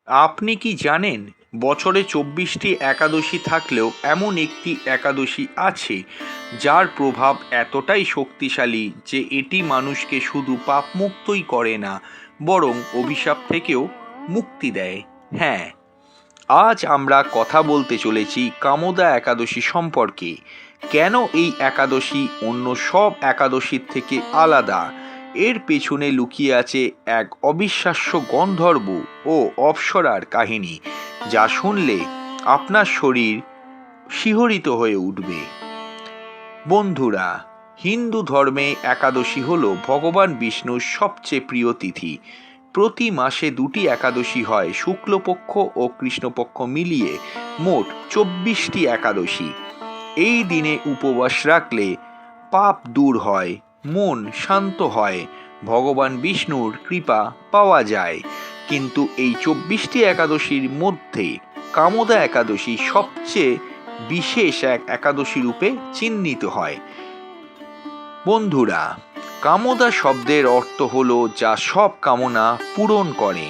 আপনি কি জানেন বছরে 24টি একাদশী থাকলেও এমন একটি একাদশী আছে যার প্রভাব এতটাই শক্তিশালী যে এটি মানুষকে শুধু পাপমুক্তই করে না, বরং অভিশাপ থেকেও মুক্তি দেয়? হ্যাঁ, আজ আমরা কথা বলতে চলেছি কামোদা একাদশী সম্পর্কে। কেন এই একাদশী অন্য সব একাদশীর থেকে আলাদা? এর পেছনে লুকিয়ে আছে এক অবিশ্বাস্য গন্ধর্ব ও অপ্সরার কাহিনী, যা শুনলে আপনার শরীর শিহরিত হয়ে উঠবে। বন্ধুরা, হিন্দু ধর্মে একাদশী হল ভগবান বিষ্ণুর সবচেয়ে প্রিয় তিথি। প্রতি মাসে দুটি একাদশী হয়, শুক্লপক্ষ ও কৃষ্ণপক্ষ মিলিয়ে মোট 24টি একাদশী। এই দিনে উপবাস রাখলে পাপ দূর হয়, মন শান্ত হয়, ভগবান বিষ্ণুর কৃপা পাওয়া যায়। কিন্তু এই 24টি একাদশীর মধ্যে কামোদা একাদশী সবচেয়ে বিশেষ এক একাদশী রূপে চিহ্নিত হয়। বন্ধুরা, কামোদা শব্দের অর্থ হলো যা সব কামনা পূরণ করে।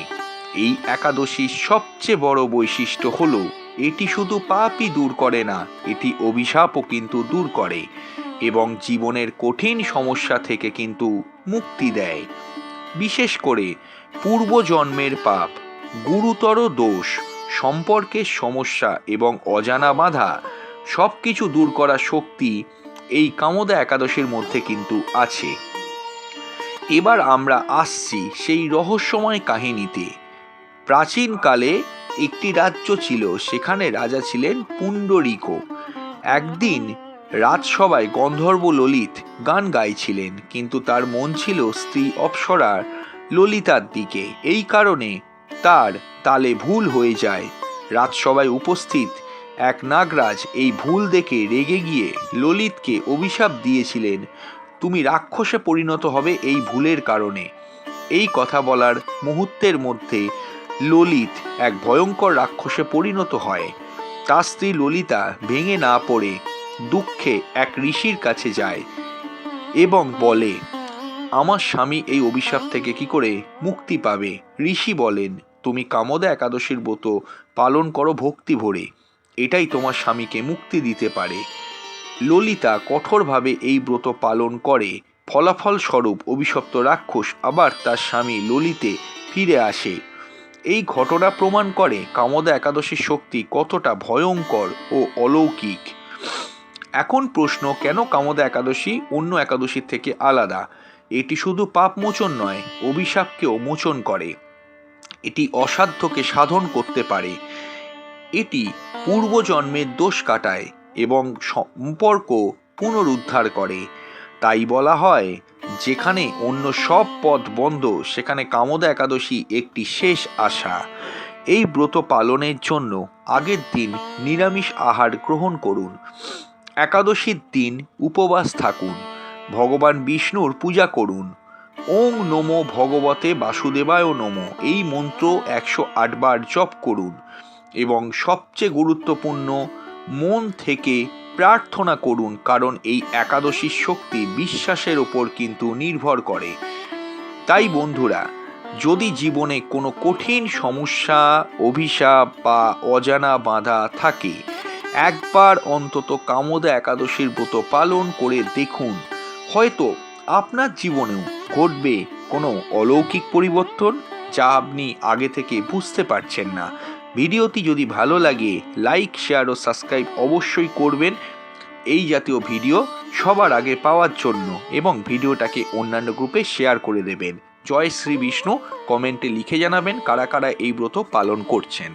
এই একাদশীর সবচেয়ে বড় বৈশিষ্ট্য হলো এটি শুধু পাপই দূর করে না, এটি অভিশাপও কিন্তু দূর করে এবং জীবনের কঠিন সমস্যা থেকে কিন্তু মুক্তি দেয়। বিশেষ করে পূর্বজন্মের পাপ, গুরুতর দোষ, সম্পর্কের সমস্যা এবং অজানা বাধা সব কিছু দূর করার শক্তি এই কামোদা একাদশীর মধ্যে কিন্তু আছে। এবার আমরা আসছি সেই রহস্যময় কাহিনীতে। প্রাচীনকালে একটি রাজ্য ছিল, সেখানে রাজা ছিলেন পুণ্ডরীক। একদিন রাজসভায় গন্ধর্ব ললিত গান গাইছিলেন, কিন্তু তার মন ছিল স্ত্রী অপ্সরার ললিতার দিকে। এই কারণে তার তালে ভুল হয়ে যায়। রাজসভায় উপস্থিত এক নাগরাজ এই ভুল দেখে রেগে গিয়ে ললিতকে অভিশাপ দিয়েছিলেন, তুমি রাক্ষসে পরিণত হবে এই ভুলের কারণে। এই কথা বলার মুহূর্তের মধ্যে ললিত এক ভয়ঙ্কর রাক্ষসে পরিণত হয়। তার স্ত্রী ললিতা ভেঙে না পড়ে দুঃখে এক ঋষির কাছে যায় এবং বলে, আমার স্বামী এই অভিশাপ থেকে কি করে মুক্তি পাবে? ঋষি বলেন, তুমি কামোদা একাদশীর ব্রত পালন করো ভক্তি ভরে, এটাই তোমার স্বামীকে মুক্তি দিতে পারে। ললিতা কঠোরভাবে এই ব্রত পালন করে। ফলাফল স্বরূপ অভিশপ্ত রাক্ষস আবার তার স্বামী ললিতে ফিরে আসে। এই ঘটনা প্রমাণ করে কামোদা একাদশীর শক্তি কতটা ভয়ঙ্কর ও অলৌকিক। এখন প্রশ্ন, কেন কামোদা একাদশী অন্য একাদশীর থেকে আলাদা? এটি শুধু পাপ মোচন নয়, অভিশাপকেও মোচন করে। এটি অসাধ্যকে সাধন করতে পারে। এটি পূর্বজন্মের দোষ কাটায় এবং সম্পর্ক পুনরুদ্ধার করে। তাই বলা হয়, যেখানে অন্য সব পথ বন্ধ, সেখানে কামোদা একাদশী একটি শেষ আশা। এই ব্রত পালনের জন্য আগের দিন নিরামিষ আহার গ্রহণ করুন। একাদশীর দিন উপবাস থাকুন। ভগবান বিষ্ণুর পূজা করুন। ওং নমো ভগবতে বাসুদেবায় নমো এই মন্ত্র 108 বার জপ করুন এবং সবচেয়ে গুরুত্বপূর্ণ, মন থেকে প্রার্থনা করুন, কারণ এই একাদশীর শক্তি বিশ্বাসের ওপর কিন্তু নির্ভর করে। তাই বন্ধুরা, যদি জীবনে কোনো কঠিন সমস্যা, অভিশাপ বা অজানা বাধা থাকে, একবার অন্তত কামোদা একাদশীর ব্রত পালন করে দেখুন। হয়তো আপনার জীবনেও ঘটবে কোনো অলৌকিক পরিবর্তন, যা আপনি আগে থেকে বুঝতে পারছেন না। ভিডিওটি যদি ভালো লাগে, লাইক, শেয়ার ও সাবস্ক্রাইব অবশ্যই করবেন এই জাতীয় ভিডিও সবার আগে পাওয়ার জন্য, এবং ভিডিওটাকে অন্যান্য গ্রুপে শেয়ার করে দেবেন। জয় শ্রী বিষ্ণু। কমেন্টে লিখে জানাবেন কারা কারা এই ব্রত পালন করছেন।